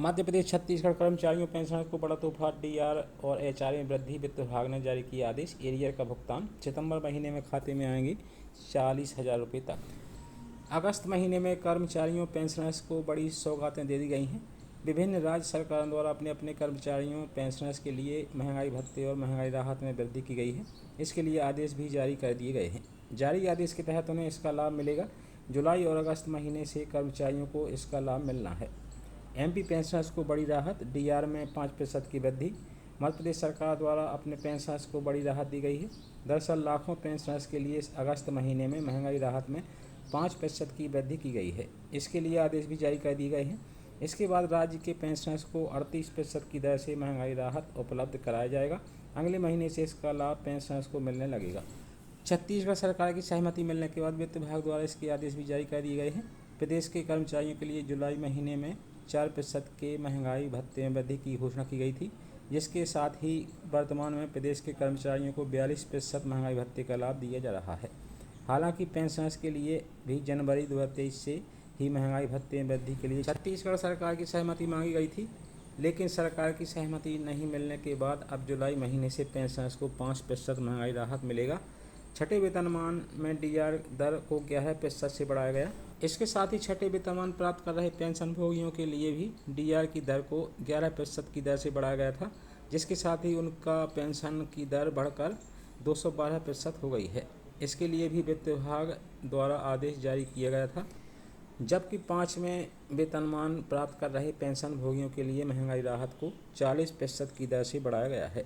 मध्य प्रदेश छत्तीसगढ़ कर्मचारियों पेंशनर्स को बड़ा तोहफा। डीआर और एचआर में वृद्धि। वित्त विभाग ने जारी किया आदेश। एरियर का भुगतान सितंबर महीने में खाते में आएंगे 40,000 रुपये तक। अगस्त महीने में कर्मचारियों पेंशनर्स को बड़ी सौगातें दे दी गई हैं। विभिन्न राज्य सरकारों द्वारा अपने अपने कर्मचारियों पेंशनर्स के लिए महंगाई भत्ते और महंगाई राहत में वृद्धि की गई है। इसके लिए आदेश भी जारी कर दिए गए हैं। जारी आदेश के तहत उन्हें इसका लाभ मिलेगा। जुलाई और अगस्त महीने से कर्मचारियों को इसका लाभ मिलना है। एमपी पेंशनर्स को बड़ी राहत। डीआर में 5% की वृद्धि। मध्य प्रदेश सरकार द्वारा अपने पेंशनर्स को बड़ी राहत दी गई है। दरअसल लाखों पेंशनर्स के लिए अगस्त महीने में महंगाई राहत में 5% की वृद्धि की गई है। इसके लिए आदेश भी जारी कर दिए गए हैं। इसके बाद राज्य के पेंशनर्स को 38% की दर से महंगाई राहत उपलब्ध कराया जाएगा। अगले महीने से इसका लाभ पेंशनर्स को मिलने लगेगा। छत्तीसगढ़ सरकार की सहमति मिलने के बाद वित्त विभाग द्वारा इसके आदेश भी जारी कर दिए गए हैं। प्रदेश के कर्मचारियों के लिए जुलाई महीने में 4% के महंगाई भत्ते में वृद्धि की घोषणा की गई थी, जिसके साथ ही वर्तमान में प्रदेश के कर्मचारियों को 42% महंगाई भत्ते का लाभ दिया जा रहा है। हालांकि पेंशनर्स के लिए भी जनवरी 2023 से ही महंगाई भत्ते में वृद्धि के लिए छत्तीसगढ़ सरकार की सहमति मांगी गई थी, लेकिन सरकार की सहमति नहीं मिलने के बाद अब जुलाई महीने से पेंशनर्स को 5% महंगाई राहत मिलेगा। छठे वेतनमान में डीआर दर को 11% से बढ़ाया गया। इसके साथ ही छठे वेतनमान प्राप्त कर रहे पेंशनभोगियों के लिए भी डीआर की दर को 11% की दर से बढ़ाया गया था, जिसके साथ ही उनका पेंशन की दर बढ़कर 212% हो गई है। इसके लिए भी वित्त विभाग द्वारा आदेश जारी किया गया था। जबकि 5वें वेतनमान प्राप्त कर रहे पेंशनभोगियों के लिए महंगाई राहत को 40% की दर से बढ़ाया गया है।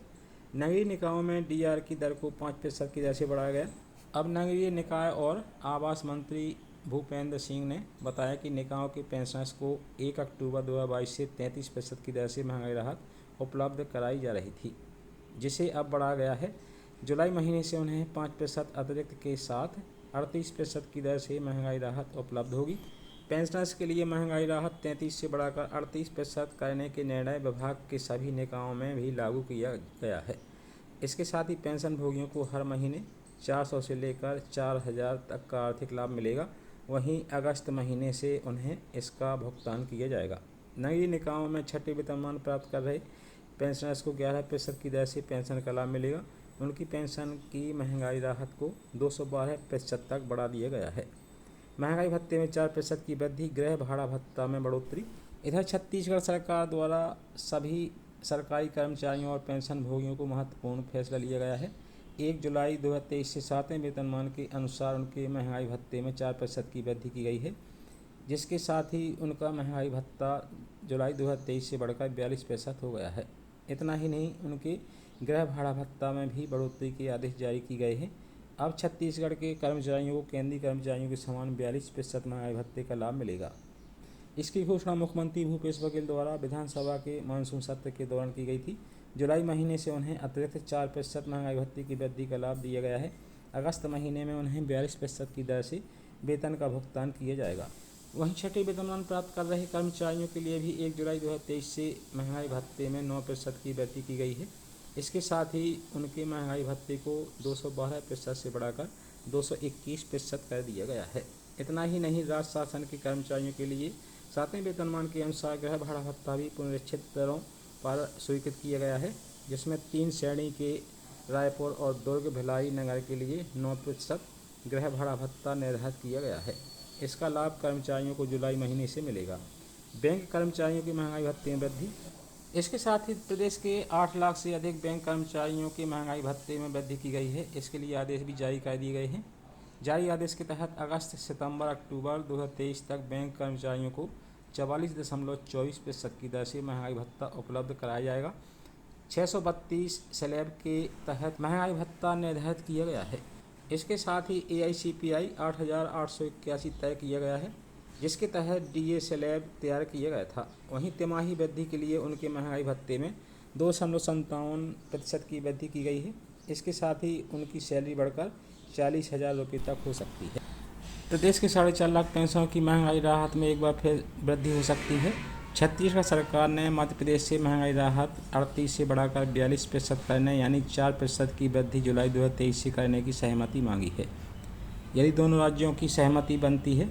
नगरीय निकायों में डीआर की दर को 5% की दर से बढ़ाया गया। अब नगरीय निकाय और आवास मंत्री भूपेंद्र सिंह ने बताया कि निकायों के पेंशनर्स को 1 अक्टूबर 2022 से 33% की दर से महंगाई राहत उपलब्ध कराई जा रही थी, जिसे अब बढ़ाया गया है। जुलाई महीने से उन्हें 5% अतिरिक्त के साथ 38% की दर से महंगाई राहत उपलब्ध होगी। पेंशनर्स के लिए महंगाई राहत 33 से बढ़ाकर 38% करने के निर्णय विभाग के सभी निकायों में भी लागू किया गया है। इसके साथ ही पेंशनभोगियों को हर महीने 400 से लेकर 4,000 तक का आर्थिक लाभ मिलेगा। वहीं अगस्त महीने से उन्हें इसका भुगतान किया जाएगा। नगरीय निकायों में छठे वेतनमान प्राप्त कर रहे पेंशनर्स को 11% की दर से पेंशन का लाभ मिलेगा। उनकी पेंशन की महंगाई राहत को 212% तक बढ़ा दिया गया है। महंगाई भत्ते में 4% की वृद्धि। गृह भाड़ा भत्ता में बढ़ोतरी। इधर छत्तीसगढ़ सरकार द्वारा सभी सरकारी कर्मचारियों और पेंशनभोगियों को महत्वपूर्ण फैसला लिया गया है। 1 जुलाई 2023 से 7वें वेतनमान के अनुसार उनके महंगाई भत्ते में 4% की वृद्धि की गई है, जिसके साथ ही उनका महंगाई भत्ता जुलाई 2023 से बढ़कर 42% हो गया है। इतना ही नहीं, उनके गृह भाड़ा भत्ता में भी बढ़ोतरी के आदेश जारी किए गए हैं। अब छत्तीसगढ़ के कर्मचारियों को केंद्रीय कर्मचारियों के समान 42% महंगाई भत्ते का लाभ मिलेगा। इसकी घोषणा मुख्यमंत्री भूपेश बघेल द्वारा विधानसभा के मानसून सत्र के दौरान की गई थी। जुलाई महीने से उन्हें अतिरिक्त 4% महंगाई भत्ते की वृद्धि का लाभ दिया गया है। अगस्त महीने में उन्हें 42% की दर से वेतन का भुगतान किया जाएगा। वहीं छठे वेतनमान प्राप्त कर रहे कर्मचारियों के लिए भी 1 जुलाई 2023 से महंगाई भत्ते में 9% की वृद्धि की गई है। इसके साथ ही उनके महंगाई भत्ते को 212% से बढ़ाकर 221% कर दिया गया है। इतना ही नहीं, राज्य शासन के कर्मचारियों के लिए 7वें वेतनमान के अनुसार गृह भाड़ा भत्ता भी पुनरीक्षित दरों पर स्वीकृत किया गया है, जिसमें 3 श्रेणी के रायपुर और दुर्ग भिलाई नगर के लिए 9% गृह भाड़ा भत्ता निर्धारित किया गया है। इसका लाभ कर्मचारियों को जुलाई महीने से मिलेगा। बैंक कर्मचारियों की महंगाई भत्ते में वृद्धि। इसके साथ ही प्रदेश के 8 लाख से अधिक बैंक कर्मचारियों के महंगाई भत्ते में वृद्धि की गई है। इसके लिए आदेश भी जारी कर दिए गए हैं। जारी आदेश के तहत अगस्त, सितंबर, अक्टूबर 2023 तक बैंक कर्मचारियों को 44.24% की दर से महंगाई भत्ता उपलब्ध कराया जाएगा। 632 स्लैब के तहत महंगाई भत्ता निर्धारित किया गया है। इसके साथ ही AICPI 8,881 तय किया गया है, जिसके तहत DA स्लैब तैयार किया गया था। वहीं तिमाही वृद्धि के लिए उनके महंगाई भत्ते में 2.57% की वृद्धि की गई है। इसके साथ ही उनकी सैलरी बढ़कर 40,000 रुपये तक हो सकती है। प्रदेश के 4.5 लाख पेंशनों की महंगाई राहत में एक बार फिर वृद्धि हो सकती है। छत्तीसगढ़ सरकार ने मध्य प्रदेश से महंगाई राहत 38 से बढ़ाकर 42% करने यानी 4% की वृद्धि जुलाई 2023 से करने की सहमति मांगी है। यदि दोनों राज्यों की सहमति बनती है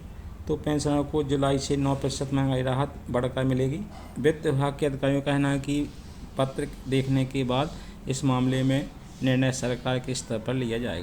तो पेंशनरों को जुलाई से 9% महंगाई राहत बढ़कर मिलेगी। वित्त विभाग के अधिकारियों का कहना है कि पत्र देखने के बाद इस मामले में निर्णय सरकार के स्तर पर लिया जाएगा।